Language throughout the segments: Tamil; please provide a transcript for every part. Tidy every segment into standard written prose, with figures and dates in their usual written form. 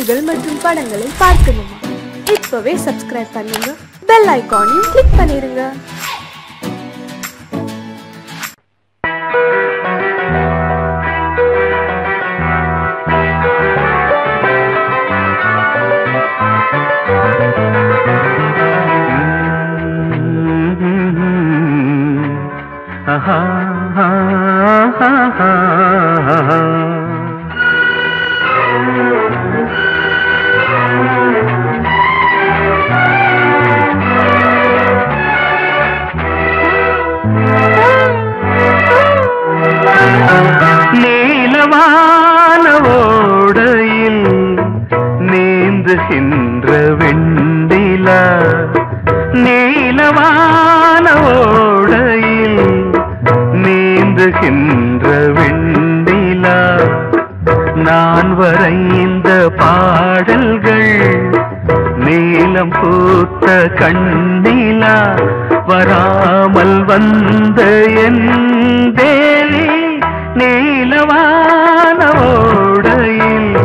நிகழ்ச்சிகள் மற்றும் படங்களை பார்க்கணுமா? இப்பவே சப்ஸ்கிரைப் பண்ணுங்க, பெல் ஐகானையும் கிளிக் பண்ணிருங்க. நீந்துகின்ற வெண்டிலா, நீலவான ஓடையில் நீந்துகின்ற வெண்டிலா, நான் வரைந்த பாடல்கள் நீலம் பூத்த கண்ணிலா, வராமல் வந்த என் தேவி நீலவான ஓடையில்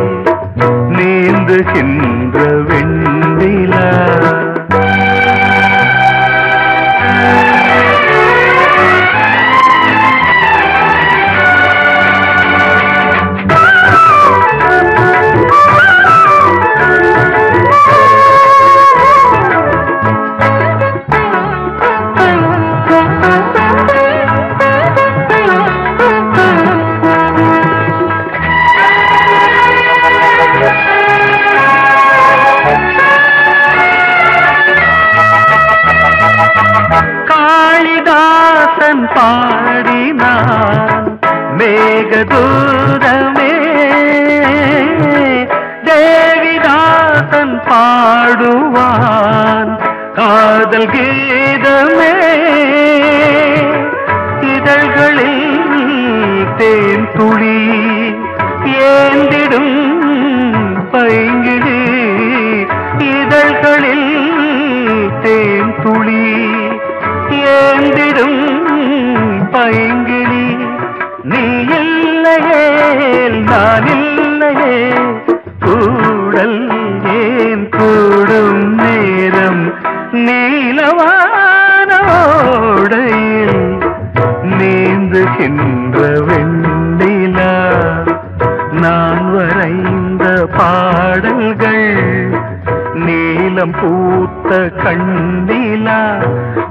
நீந்துகின்ற வெண்டிலா. காளிதாசன் பாடினான் மேகதூதமே, தேவிதாசன் பாடுவான் காதல் கீதமே, இதழ்களில் தேன் துளி ஏந்திடும் பைங்கிழி, இதழ்களில் தேன் துளி ஏந்திடும் பைங்கிழி, நீ இல்லையே நான் இல்லையே கூடல் ஏன் கூடும் நேரம், நீலவான ஓடையில் நீந்துகின்ற வெண்டிலா, நான் வரைந்த பாடல்கள் நீலம் பூத்த கண்ணிலா,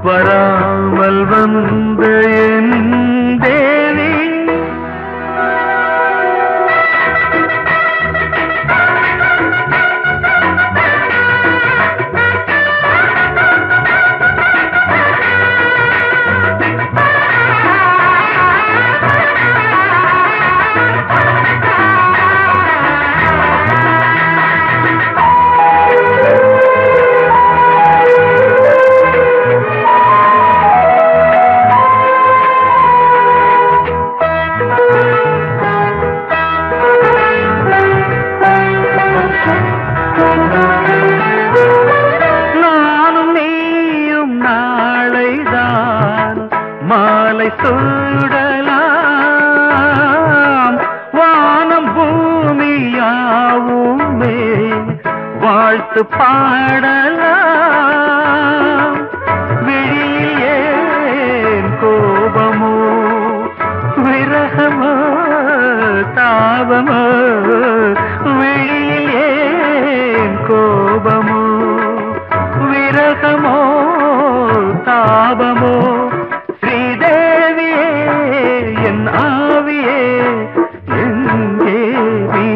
வராமல் வந்த என் தேவி. மாலை சூடலாம் வானம் பூமியாவுமே வாழ்த்து பாடலாம், விழியில் ஏன் கோபமோ விரகமோ தாபமோ, விழியில் ஏன் கோபமோ விரகமோ தாபமோ, ஸ்ரீதேவியே என் ஆவியே எங்கே நீ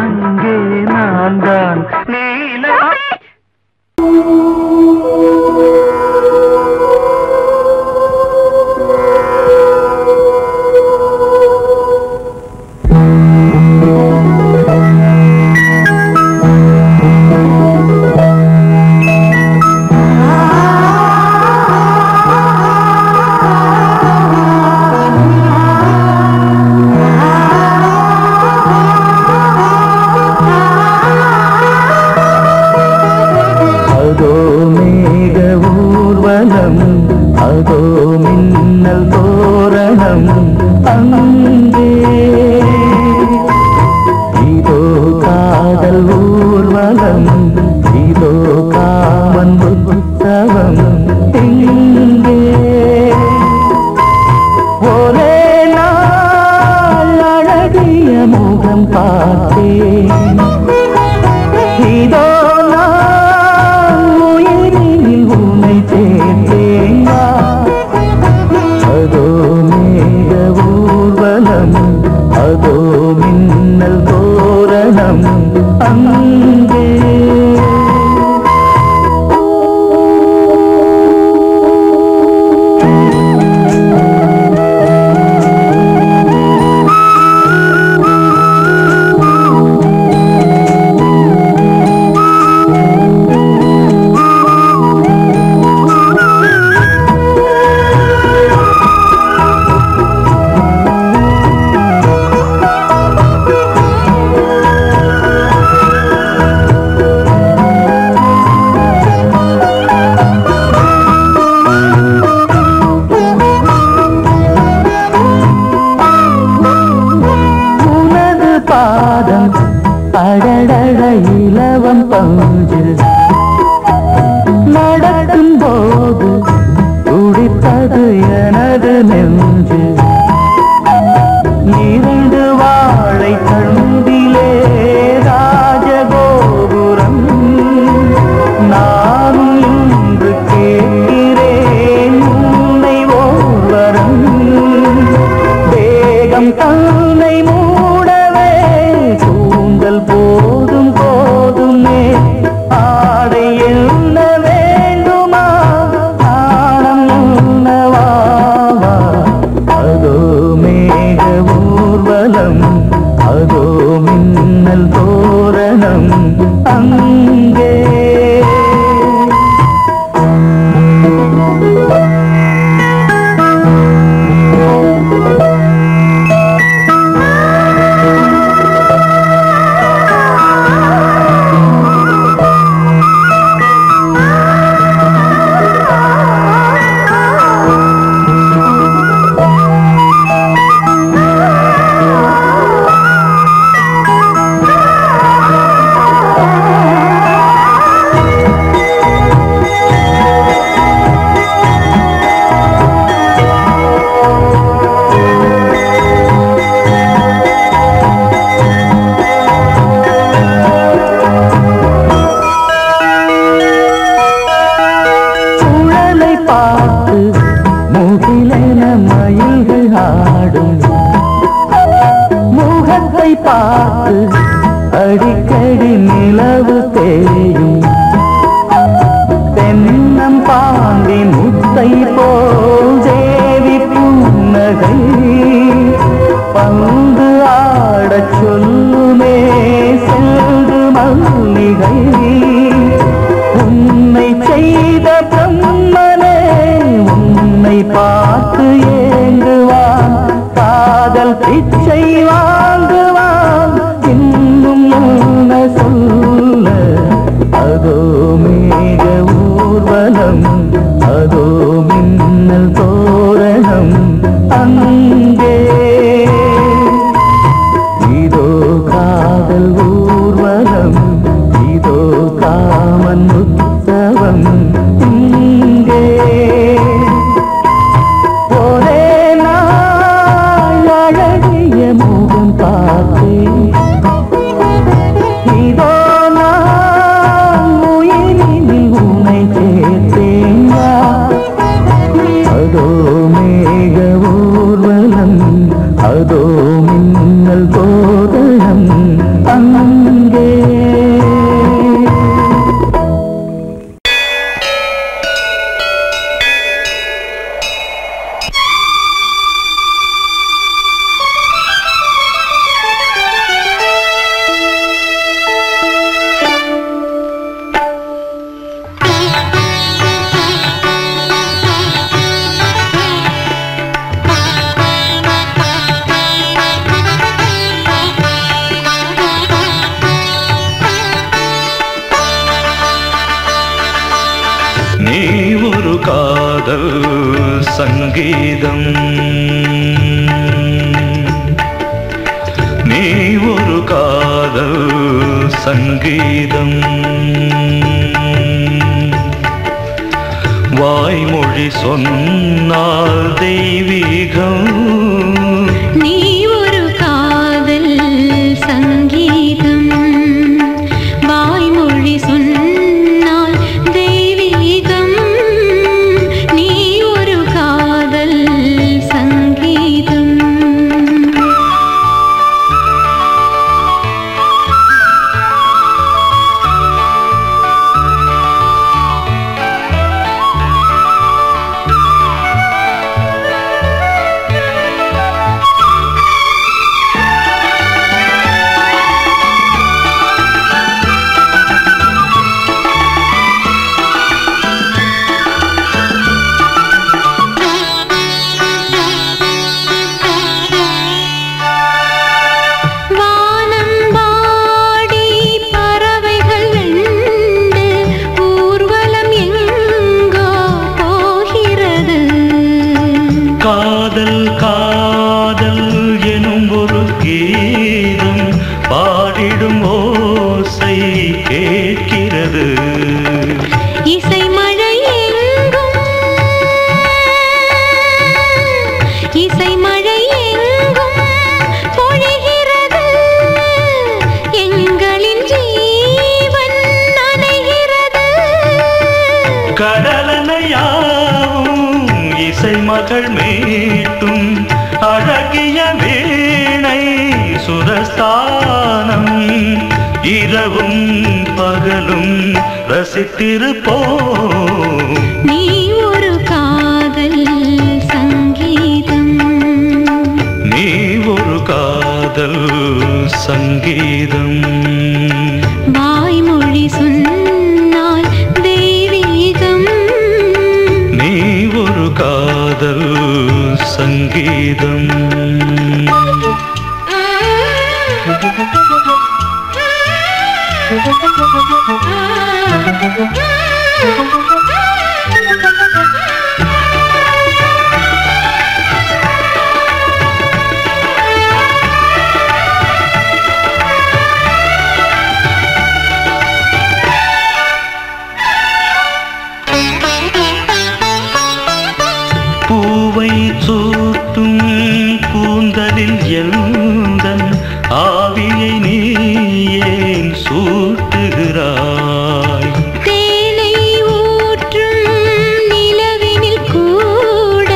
அங்கே நான் தான் நீல. காதல் ஊர்வலம் இதோ காமன் உற்சவம் இங்கே ஒரே நாள் அழகிய முகம் பார்த்தேன் இதோ நான் உயிரில் உன்னை சேர்த்தேன் அதோ மேக ஊர்வலம் அதோ மின்னல் தோரணம் அங்கே அடடட இலவம் பஞ்சு நடக்கும் போது துடித்தது எனது நெஞ்சு இரண்டு வாழை தண்டிலே ராஜகோபுரம் நானும் இன்று கேட்கிறேன் உன்னை ஓர்வரம் வேகம் தன்னை மூடவே கூந்தல் போதும் போதுமே ஆடை என்ன வேண்டுமா ஆடம் என்னவா அதோ மேக ஊர்வலம் அதோ மின்னல் தோரணம் அங்கே முகிலென மயில்கள் ஆடும் முகத்தை பார்த்து அடிக்கடி நிலவு தேயும் தென்னம் பாண்டி முத்தை போல் தேவி புன்னகை பந்து ஆடச் சொல்லுமே செல்து மல்லிகை உன்னை செய்த பிரம்மனே உன்னை பார்த்து ஏங்குவான் காதல் பிச்சை வாங்குவான் இன்னும் என்ன சொல்ல அதோ மேக ஊர்வலம் அதோ மின்னல் தோரணம் அங்கே இதோ காதல் ஊர்வலம் இதோ காமன் உற்சவம் இங்கே ஒரே நாள் அழகிய முகம் பார்த்தேன் இதோ நான் உயிரில் உன்னை சேர்த்தேன் அதோ மேக ஊர்வலம் அதோ மின்னல் தோரணம் அங்கே நீ ஒரு காதல் சங்கீதம் நீ ஒரு காதல் சங்கீதம். வாய்மொழி சொன்னால் தெய்வீகம். நீ ஒரு காதல் சங்கீதம். வாய்மொழி சொன்னால் தெய்வீகம். நீ ஒரு காதல் சங்கீதம். காதல் காதல் எனும் ஒரு கீதம் பாடிடும் ஓசை கேட்கிறது. இசை மழை எங்கும் இசை மழை எங்கும் பொழிகிறது. எங்களின் ஜீவன் நனைகிறது. கடலனையாவும் இசை மகள் மீட்டும் அழகிய வீணை சுரஸ்தானம். இரவும் பகலும் ரசித்திருப்போம். நீ ஒரு காதல் சங்கீதம். நீ ஒரு காதல் சங்கீதம். வாய்மொழி சொன்னால் தெய்வீகம். நீ ஒரு காதல் சங்கீதம். பூவை சூட்டும் கூந்தலில் எந்தன் ஆவியை நீ ஏன் சூட்டுகிறாய்? தேனை ஊற்றும் நிலவினில் கூட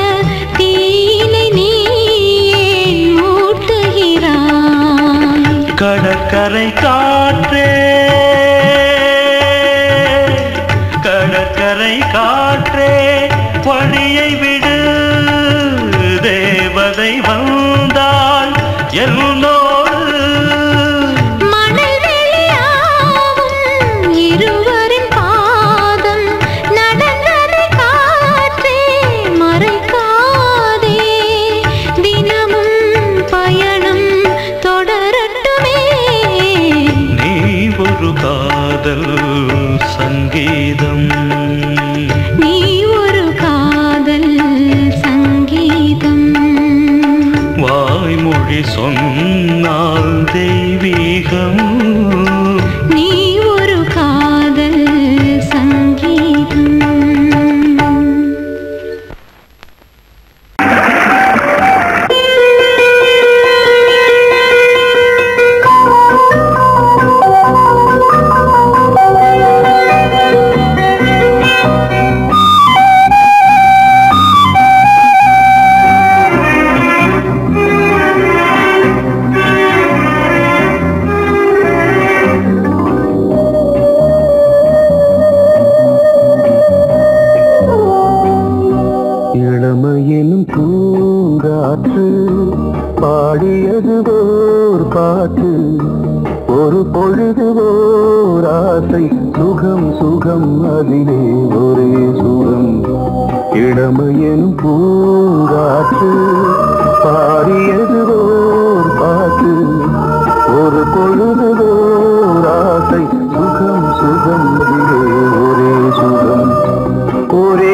தீனை நீ ஏன் மூட்டுகிறாய்? கடற்கரை காற்றே கடற்கரை காற்றே வழியை விடு. தேவதை வந்தால் என்னோடு மணல் வெளியாகும் இருவரின் பாதம் நடந்ததை காற்றே மறைக்காதே. தினமும் பயணம் தொடரட்டுமே. நீ ஒரு காதல் சங்கீதம். நீ ஒரு காதல் சங்கீதம். வாய்மொழி சொன்னால் தெய்வீகம். நீ ஒரு காதல் சங்கீதம். இளமையினும் பூங்காற்று பாடியது ஓர் பாட்டு. ஒரு பொழுது ஓர் ஆசை சுகம் சுகம் அதிலே ஒரே சுகம். இளமையினும் பூங்காற்று பாடியது ஓர் பாட்டு. ஒரு பொழுது ஓர் ஆசை சுகம் சுகம் அதிலே ஒரே சுகம். ஒரே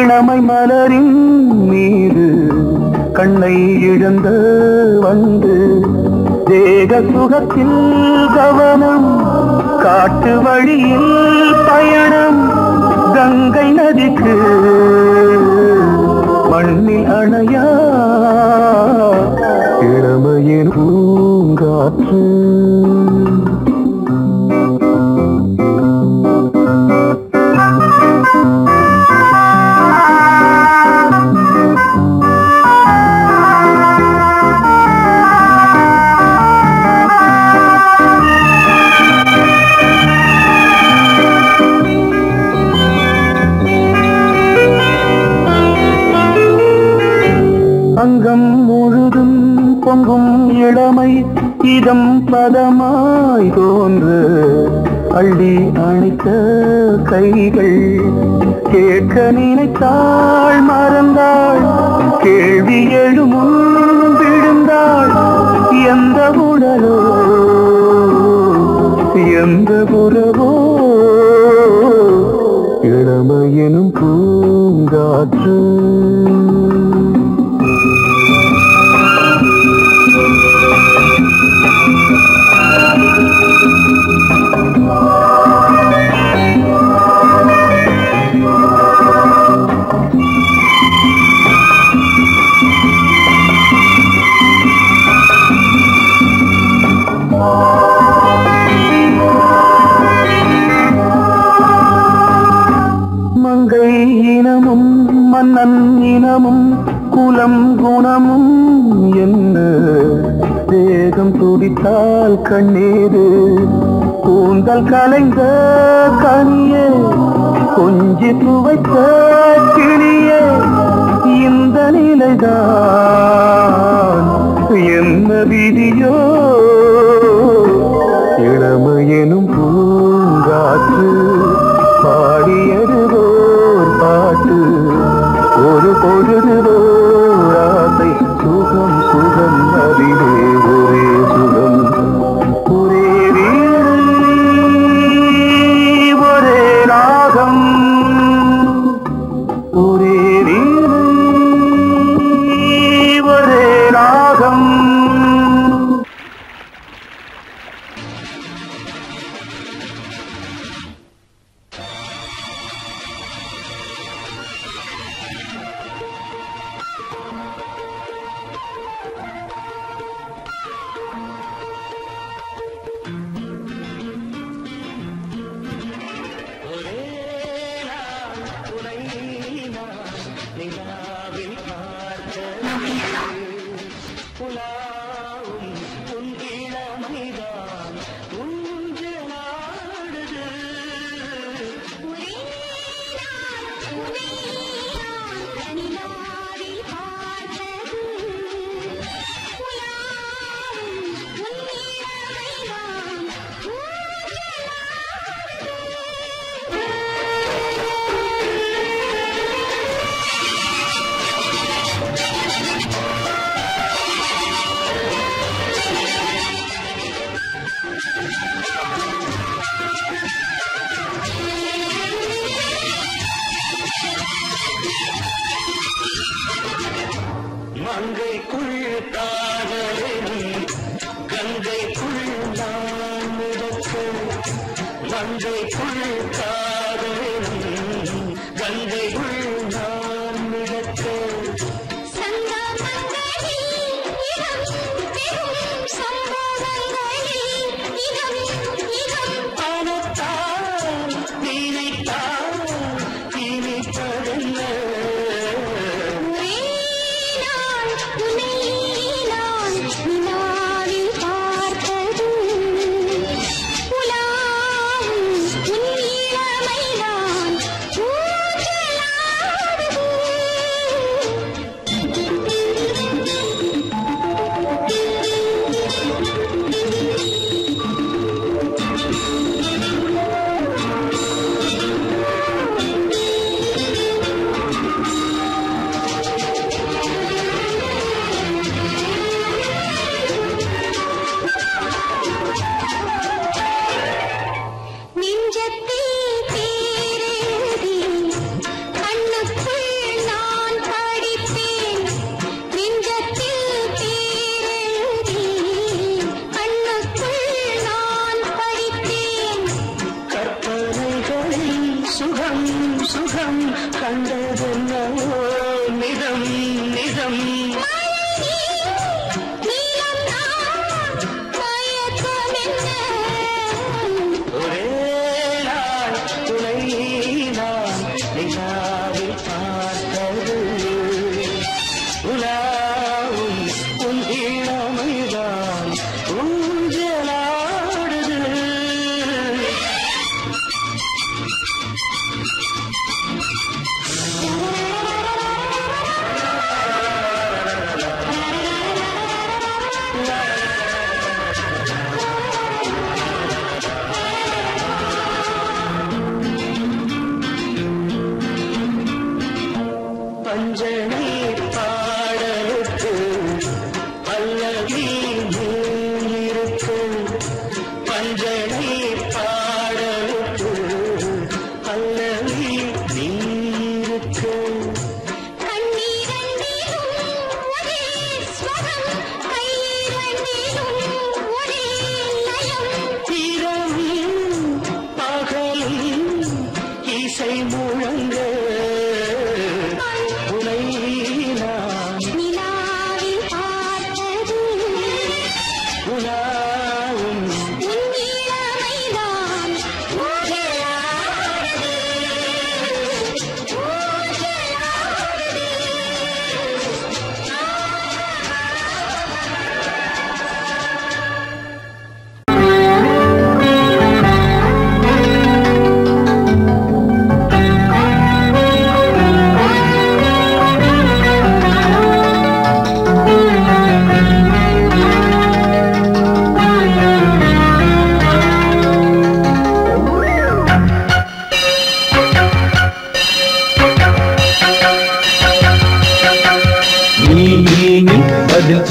இளமை மலரின் மீது கண்ணை இழந்த வந்து தேக சுகத்தில் கவனம் காட்டு வழியில் பயணம் கங்கை நதிக்கு மண்ணில் அணையா இளமையின் பூங்காற்று அங்கம் முழுதும் பொங்கும் இளமை இதம் பதமாய் தோன்று அள்ளி அணைத்த கைகள் கேட்க நினைத்தாள் மறந்தாள் கேள்வி எழுமுன் விழுந்தாள் எந்த உடலோ எந்த புறவோ இளமையெனும் பூங்காற்று மங்கை இனமும் மன்னன் இனமும் குலம் குணமும் என்ன தேகம் துடித்தால் கண்ணீரு கூந்தல் கலைந்த கனியே கொஞ்சி துவைத்த கிளியே இந்த நிலைதான் என்ன விதியோ இளமையெனும் பூங்காற்று பாடியது ஓர் பாட்டு ஒரு பொழுது ஓர் ஆசை சுகம் சுகம் அதிலே ஒரே சுகம் ஒரே வீணை ஒரே ராகம் ஒரே வீணை ஒரே ராகம் உலா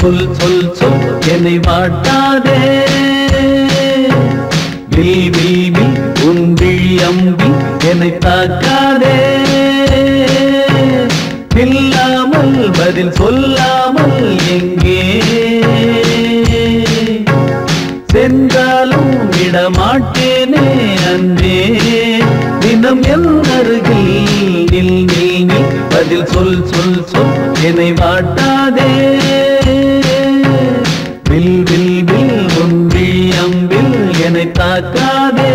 சொல் சொல் சொல் என்னை வாட்டாதே. வில் வில் வில் உன் விழி அம்பி என்னை தாக்காதே. இல்லாமல் பதில் சொல்லாமல் எங்கே சென்றாலும் விடமாட்டேனே அன்பே. தினம் என் அருகில் நில் நில் நில் பதில் சொல் சொல் சொல் என்னை வாட்டாதே. வில் வில் வில் உன் விழி அம்பில் என்னை தாக்காதே.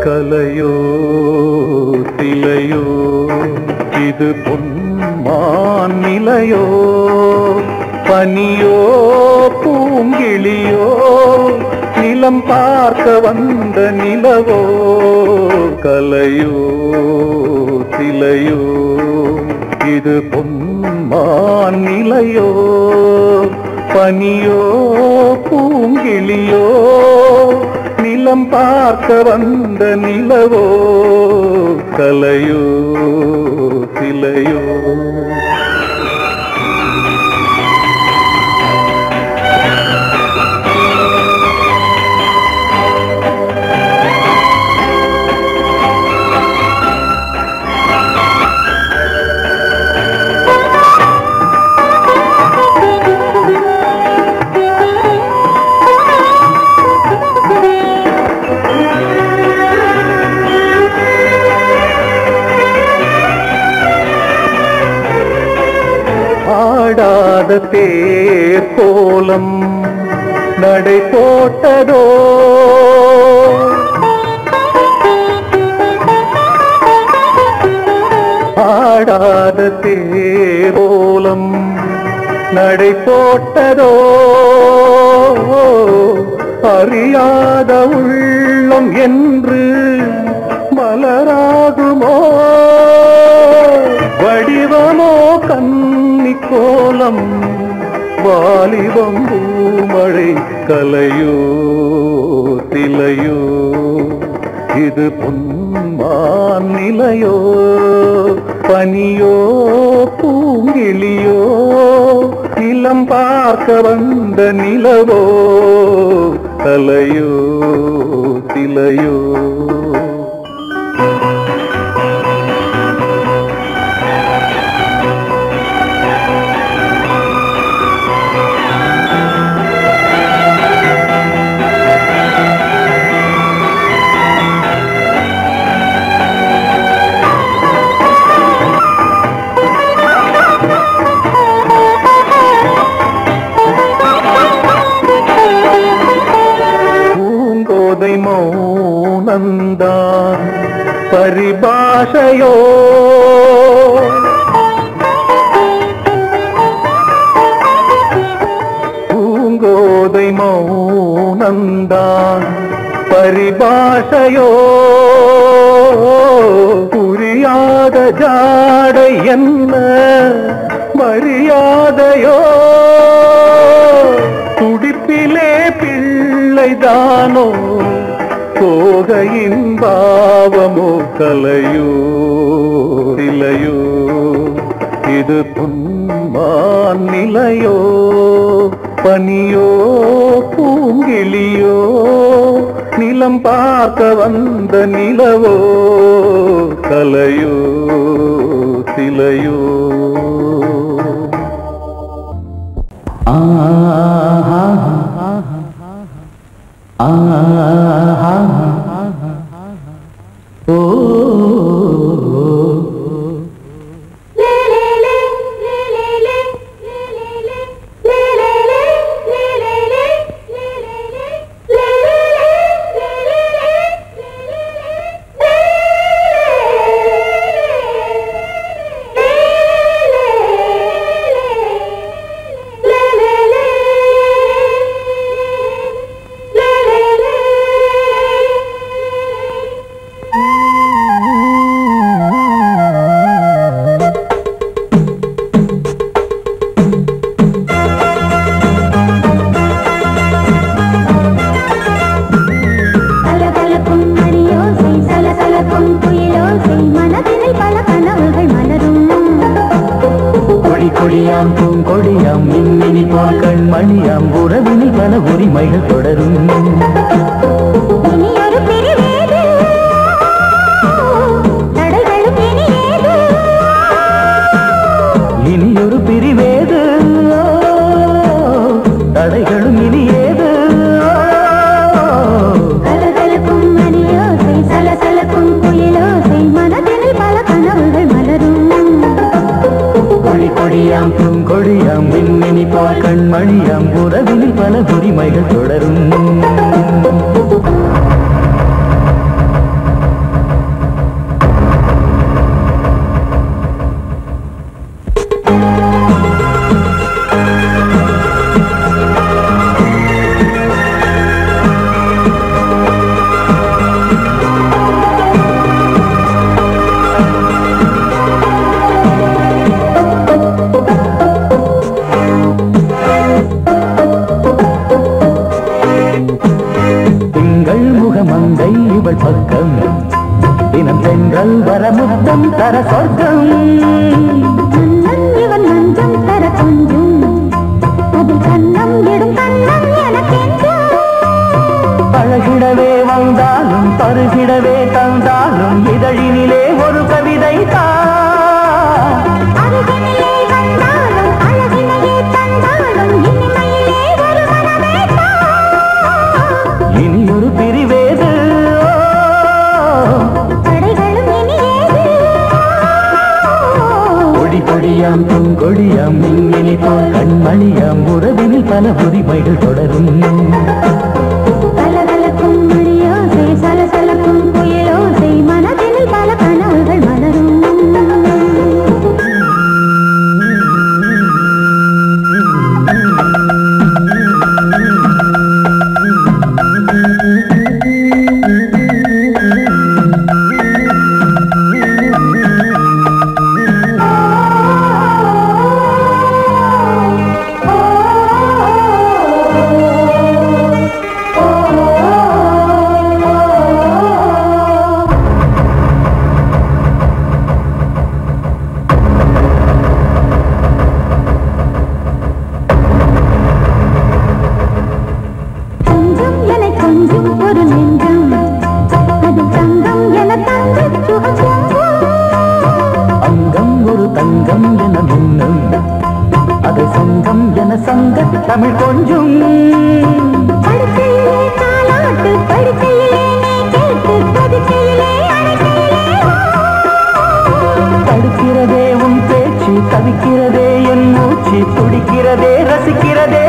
கலையோ திலையோ இது பொன்மான் நிலையோ பனியோ பூங்கிளியோ நிலம் பார்க்க வந்த நிலவோ கலையோ சிலையோ இது பொன்மான் நிலையோ பனியோ பூங்கிளியோ நிலம் பார்க்க வந்த நிலவோ கலையோ சிலையோ ஆடாத தேர் கோலம் நடை போட்டதோ ஆடாத தேர் கோலம் நடை போட்டதோ அறியாத உள்ளம் என்று மலராகுமோ வடிவமோ கன்னி கோலம் வாலிபம் பூமழை கலையோ சிலையோ இது பொன்மான் நிலையோ பனியோ பூங்கிளியோ நிலம் பார்க்க வந்த நிலவோ கலையோ சிலையோ மௌனந்தான் பரிபாஷையோ பூங்கோதை மௌனந்தான் பரிபாஷையோ புரியாத ஜாடை என்ன மரியாதையோ துடிப்பிலே பிள்ளைதானோ சோகையின் பாவமோ கலையோ சிலையோ இது பொன்மான் நிலையோ பனியோ பூங்கிளியோ நிலம் பார்க்க வந்த நிலவோ கலையோ சிலையோ கொடியாம் பூங்கொடியாம் மின்மினி போல் கண்மணியாம் உறவினில் பல உரிமைகள் தொடரும் இனியொரு பிரிவேது தடைகளும் இனியேது கலகலக்கும் மணியோசை சலசலக்கும் குயிலோசை மனதினில் பல கனவுகள் மலரும் கொடியாம் பூங்கொடியாம் மின்மினி போல் கண்மணியாம் உறவினில் பல உரிமைகள் தொடரும் தர சொர்க்கம் மன்னன் இவன் மஞ்சம் தர கொஞ்சம் அதில் கண்ணம் இடும் கண்ணம் எனக்கென்றும் பழகிடவே வந்தாலும் பருகிடவே தந்தாலும் இதழினிலே ஒரு கவிதை அருகினிலே வந்தாலும் அழகினையே தந்தாலும் இனிமையிலே ஒரு மனமே இனியொரு பிரிவேது தடைகளும் இனியேது கொடி கொடியாம் பூங்கொடியாம் மின்மினி போல் கண்மணியாம் உறவினில் பல உரிமைகள் தொடரும் கலகலக்கும் மணியோசை சலசலக்கும் குயிலோசை மனதினில் பல கனவுகள் மலரும் தமிழ் கொஞ்சம் படுக்கையிலே தாலாட்டு படுக்கையிலே நீ கேட்டு கொதிக்கையிலே தடுக்கிறதே உன் பேச்சு தவிக்கிறதே என் மூச்சு துடிக்கிறதே ரசிக்கிறதே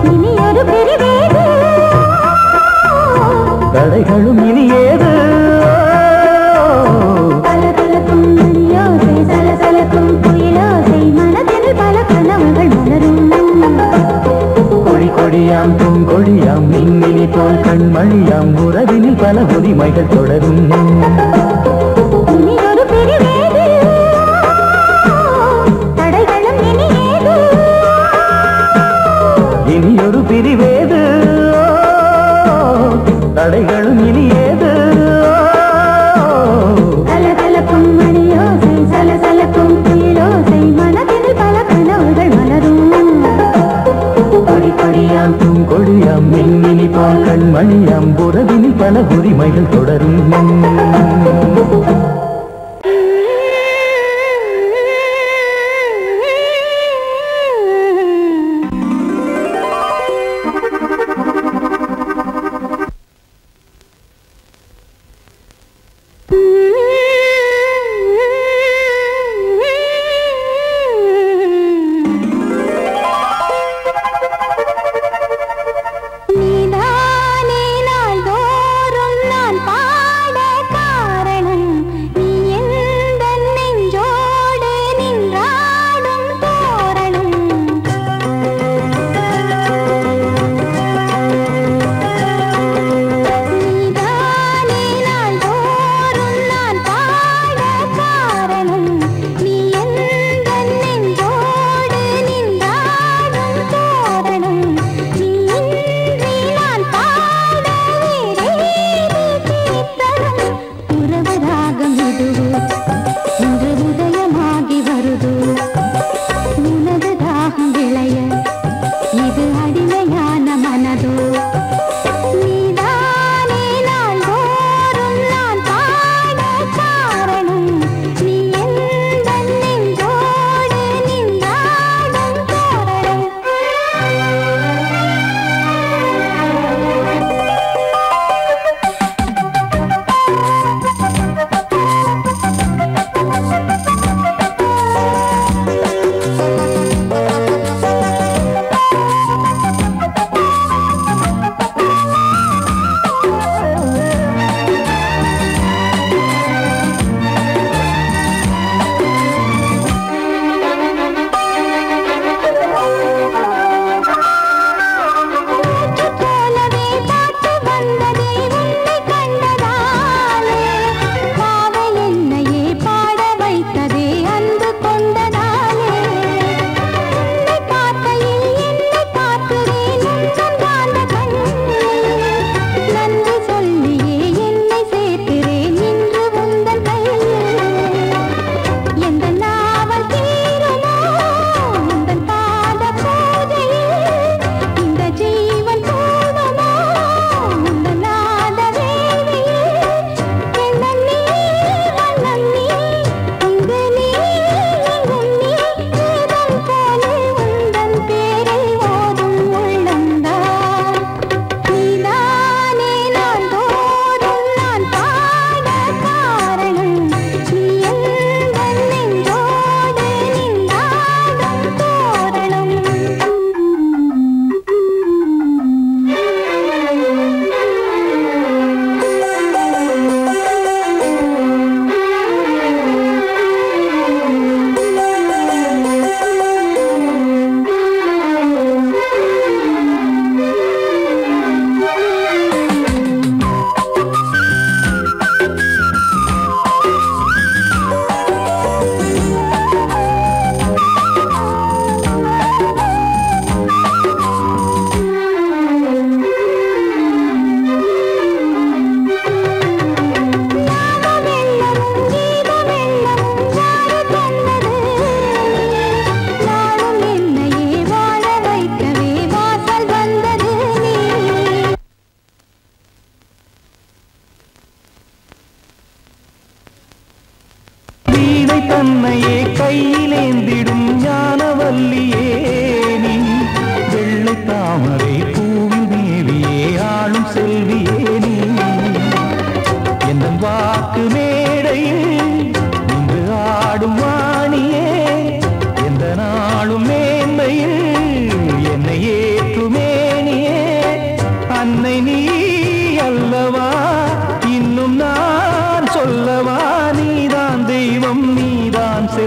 இனி ஒரு பிரிவேது தடைகளும் இனி ஏது கலகலக்கும் மணியோசை சலசலக்கும் குயிலோசை மனதில் பல கனவுகள் மலரும் கொடி கொடியாம் பூங்கொடியாம் மின்மினி போல் கண்மணியாம் உறவினில் பல உரிமைகள் தொடரும் இனி ஒரு பிரிவேது தடைகளும் இனி ஏது இனி ஒரு பிரிவேது தடைகளும் இனி ஏது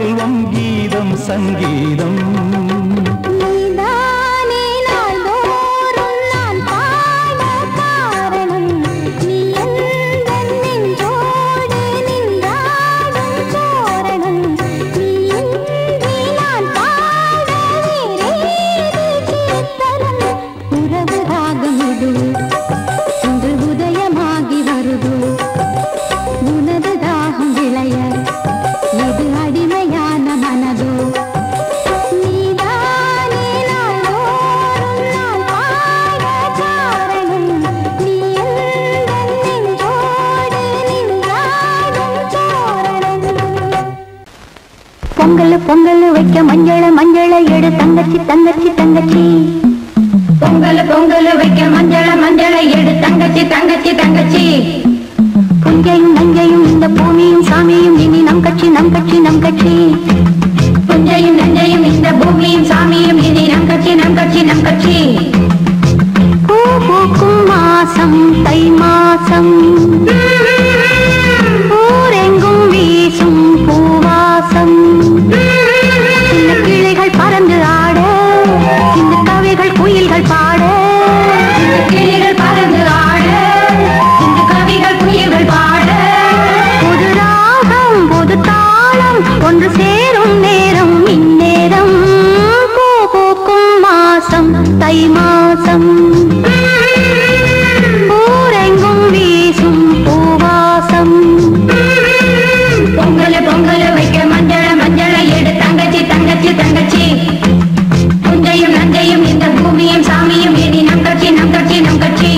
செல்வம் கீதம் சங்கீதம் நீதானே நாள்தோறும் நான் பாட காரணம் நீ எந்தன் நெஞ்சோடு நின்றாடும் சோரணம் நீ இன்றி நான் பாட வேறேது கீர்த்தனம் உறவு ராகம் இது இன்று உதயமாகி வருது உனது தாகம் விளைய இது அடிமையான மனதோ நீதானே நாள்தோறும் நான் பாட காரணம் நீ எந்தன் நெஞ்சோடு நின்றாடும் சோரணம் பொங்கல் பொங்கல் வைக்க மஞ்சள மஞ்சள எடு தங்கச்சி தங்கச்சி தங்கச்சி பொங்கல் பொங்கல் வைக்க மஞ்சள மஞ்சள எடு தங்கச்சி தங்கச்சி தங்கச்சி புஞ்சையும் நஞ்சையும் இந்த பூமியும் சாமியும் இனி நம் கட்சி நம் கட்சி நம் கட்சி புஞ்சையும் நஞ்சையும் இந்த பூமியும் சாமியும் இனி நம் கட்சி நம் கட்சி நம் கட்சி பூ பூக்கும் மாசம் தை மாசம் ஊரெங்கும் வீசும் பூவாசம் சின்ன கிளைகள் பறந்து ஆட சின்ன கவிகள் குயில்கள் பாட சின்ன கிளைகள் பறந்து ஆட சின்ன கவிகள் குயில்கள் பாட புது ராகம் புது தாளம் ஒன்று சேரும் நேரம் இந்நேரம் பூ பூக்கும் மாசம் தை மாசம் ஊரெங்கும் வீசும் பூவாசம் பொங்கல பொங்கல வைக்க மஞ்சள மஞ்சள எடு தங்கச்சி தங்கச்சி தங்கச்சி புஞ்சையும் நஞ்சையும் இந்த பூமியும் சாமியும் இனி நம் கட்சி நம் கட்சி நம் கட்சி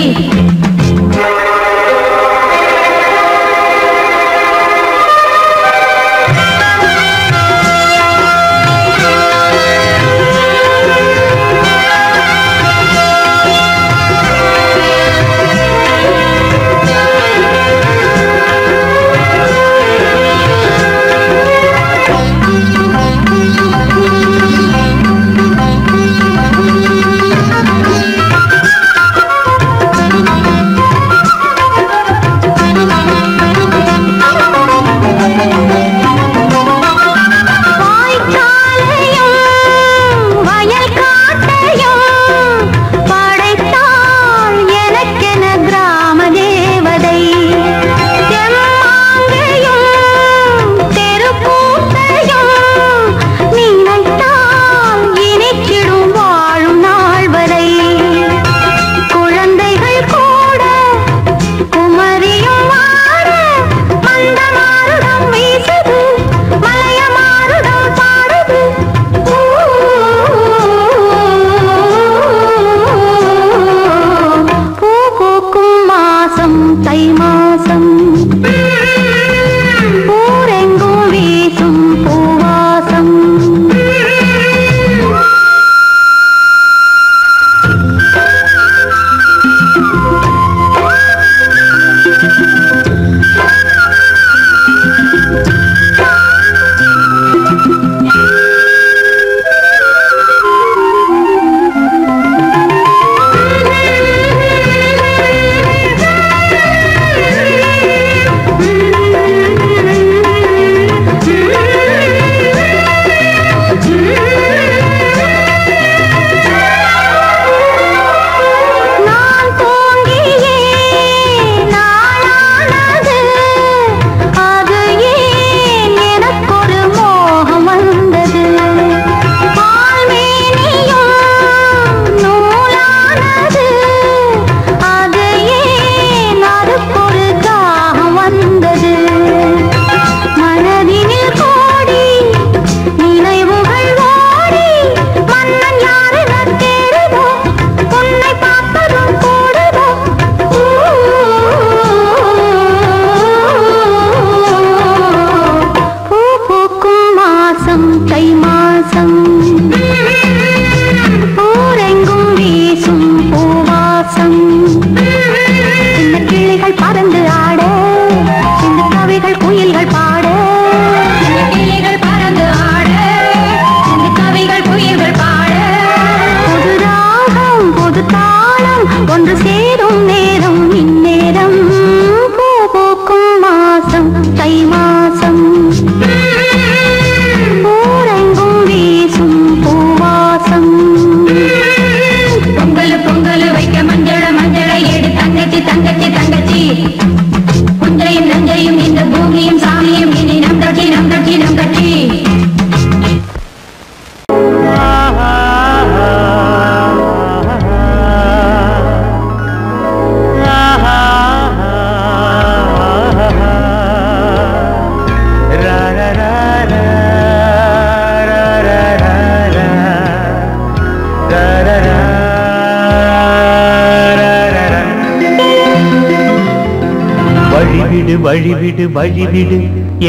வழிவிடு வழிவிடு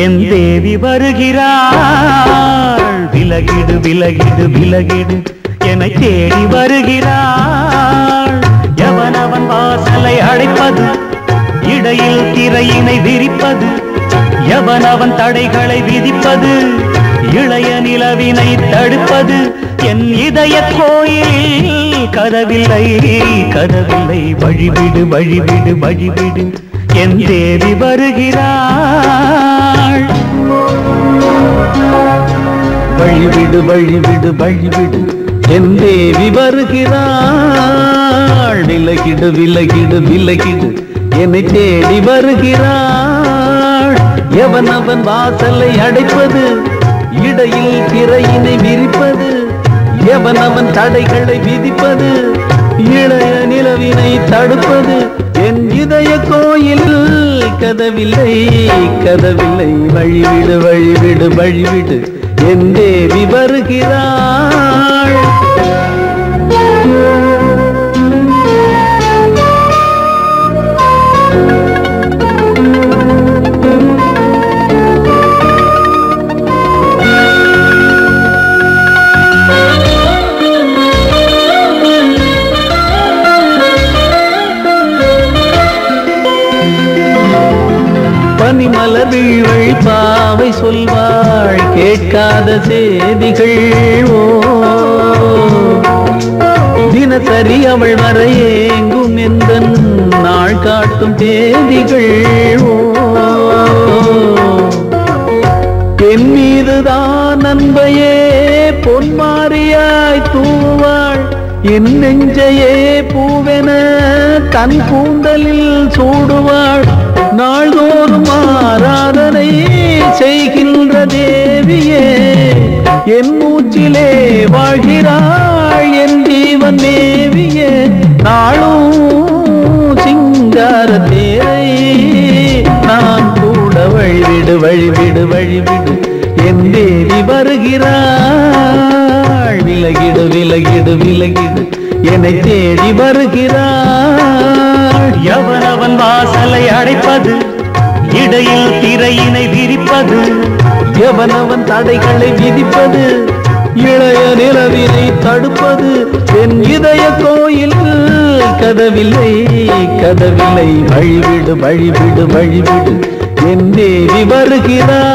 என் தேவி வருகிறாள். விலகிடு விலகிடு விலகிடு என்னை தேடி வருகிறாள். எவனவன் வாசலை அடைப்பது, இடையில் திரையினை விரிப்பது, எவனவன் தடைகளை விதிப்பது, இளைய நிலவினை தடுப்பது, என் இதய கோயில் கதவில்லை கதவில்லை. வழிவிடு வழிவிடு வழிவிடு என் தேவி வருகிறாள். வழிவிடு வழிவிடு வழிவிடு என் தேவி வருகிறாள். விலகிடு விலகிடு விலகிடு என்னை தேடி வருகிறாள். எவனவன் வாசலை அடைப்பது, இடையில் திரையினை விரிப்பது, எவனவன் தடைகளை விதிப்பது, இளைய நிலவினை தடுப்பது, என் இதய கோயில் கதவில்லை கதவில்லை. வழிவிடு வழிவிடு வழிவிடு என் தேவி வருகிறாள். பனிமலர் வீழ்வழி பாவை சொல்வாள் கேட்காத செய்திகள். ஓ தினசரி அவள் வர ஏங்கும் எந்த நாள் காட்டும் தேதிகள். ஓ என் மீதுதான் அன்பையே பொன்மாரியாய் தூவாள். என் நெஞ்சையே பூவென தன் கூந்தலில் சூடுவாள். நாள்தோறும் ஆராதனை செய்கின்ற தேவியே, என் மூச்சிலே வாழ்கிறாள் என் ஜீவன் தேவியே. நாளும் சிங்கார தேரை நான் கூட வழிவிடு வழிவிடு வழிவிடு என் தேவி வருகிறாள். விலகிடு விலகிடு விலகிடு என்னை தேடி வருகிறாள். எவனவன் வாசலை அடைப்பது, இடையில் திரையினை விரிப்பது, எவனவன் தடைகளை விதிப்பது, இளைய நிலவினை தடுப்பது, என் இதய கோயில் கதவில்லை கதவில்லை. வழிவிடு வழிவிடு வழிவிடு என் தேவி வருகிறாள்.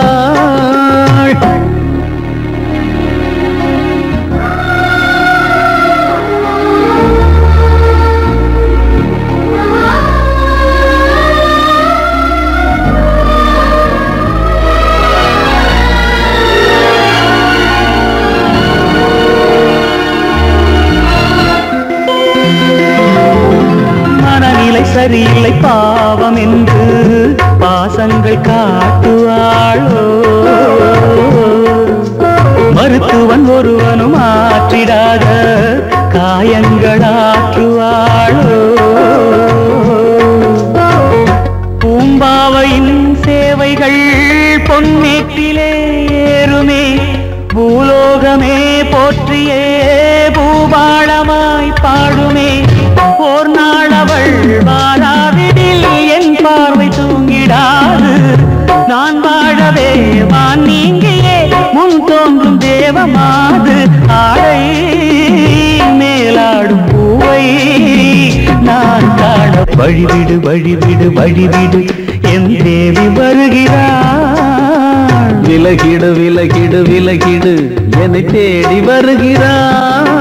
சரியில்லை பாவம் என்று பாசங்கள் காட்டுவாளோ. மருத்துவன் ஒருவனும் ஆற்றிடாத காயங்களாற்றுவாளோ. பூம்பாவையின் சேவைகள் பொன்னேட்டிலே ஏறுமே, பூலோகமே போற்றியே பூபாளமாய் பாடுமே. ஓர் நாள் அவள் வாராவிடில் என் பார்வை தூங்கிடாது. நான் வாழவே வான் நீங்கியே முன் தோன்றும் தேவமாது. ஆடை மேலாடும் பூவை நான் காண வழிவிடு வழிவிடு வழிவிடு என் தேவி வருகிறாள். விலகிடு விலகிடு விலகிடு என்னை தேடி வருகிறாள்.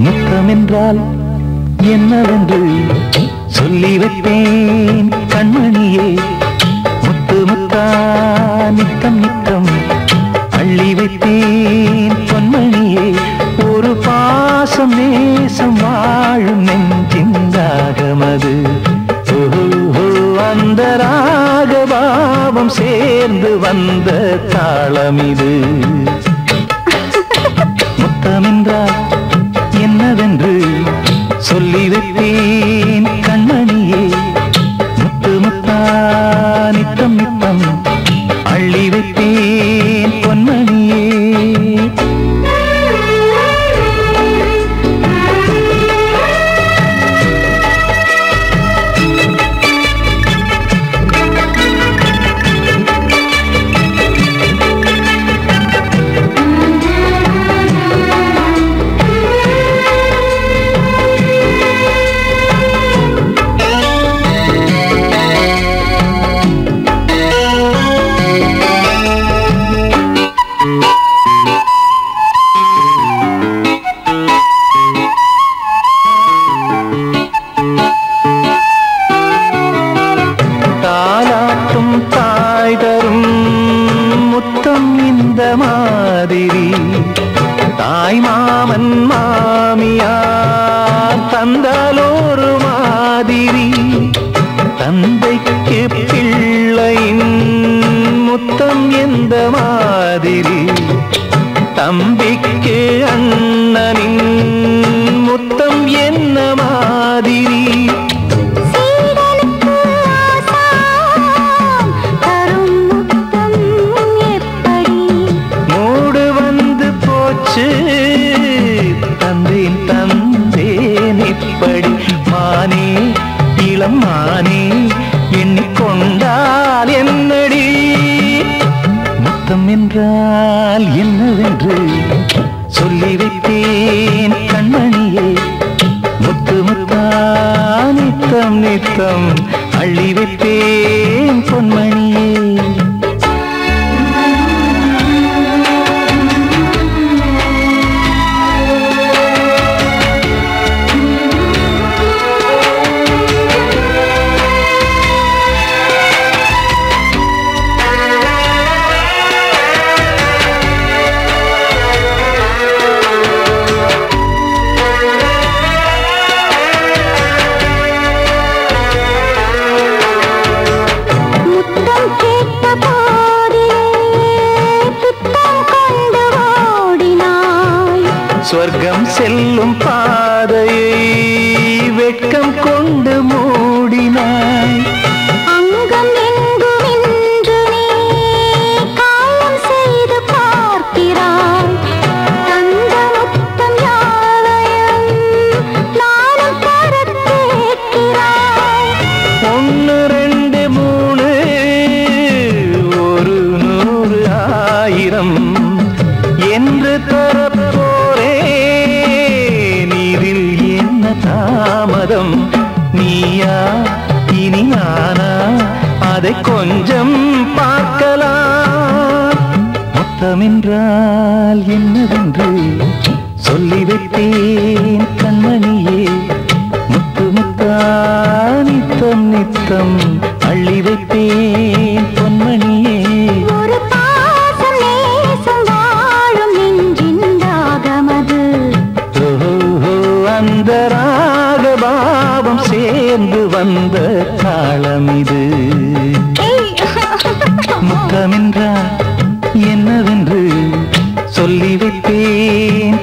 முத்தமென்றால் என்னவென்று சொல்லி வைப்பேன் கண்மணியே. முத்து முத்தா நித்தம் நித்தம் அள்ளி வைப்பேன் பொன்மணியே. ஒரு பாசம் நேசம் வாழும் நெஞ்சின் ராகமது. ஓ பாவம் சேர்ந்து வந்த தாளம் இது. முத்தமென்றால் என்னவென்று சொல்லி வைத்தேன் கண்மணியே. முத்து முத்தா நித்தம் நித்தம் அள்ளி வைத்தேன் பொன்மணியே. தாலாட்டும் தாய் தரும் முத்தம் இந்த மாதிரி தாய் மாமன் மாமியார் தந்தாலோரு மாதிரி. தந்தைக்கு பிள்ளையின் முத்தம் எந்த மாதிரி தம்பிக்கு அண்ணனின் முத்தம் என்ன மாதிரி. தந்தேன் தந்தேன் இப்படி மானே இளம் மானே எண்ணிக்கொண்டால் என்னடி. முத்தம் என்றால் என்னவென்று சொல்லி வைத்தேன் கண்மணியே. முத்து முத்தா நித்தம் நித்தம் அள்ளி வைத்தேன் பொன்மணியே. சொர்க்கம் செல்லும் பாதையை வெட்கம் கொண்டு மூடினாய். அங்கம் எங்கும் என்று நீ காயம் செய்து பார்க்கிறாய். தந்த முத்தம் யாவையும் நானும் தர கேட்கிறாய். 1 2 3 1 100 1000 என்று தரப்போரே. நீரில் என்ன தாமதம் நீயா இனி நானா அதை கொஞ்சம் பார்க்கலாம். முத்தமென்றால் என்னவென்று சொல்லி வைத்தேன் கண்மணியே. முத்து முத்தா நித்தம் நித்தம் அள்ளி வைத்தேன் பொன்மணியே. ஒரு பாசம் நேசம் வாழும் நெஞ்சின் ராகமது. அந்த ராகபாவம் சேர்ந்து வந்த தாளம் இது. முத்தமென்றால் என்னவென்று சொல்லி வைத்தேன்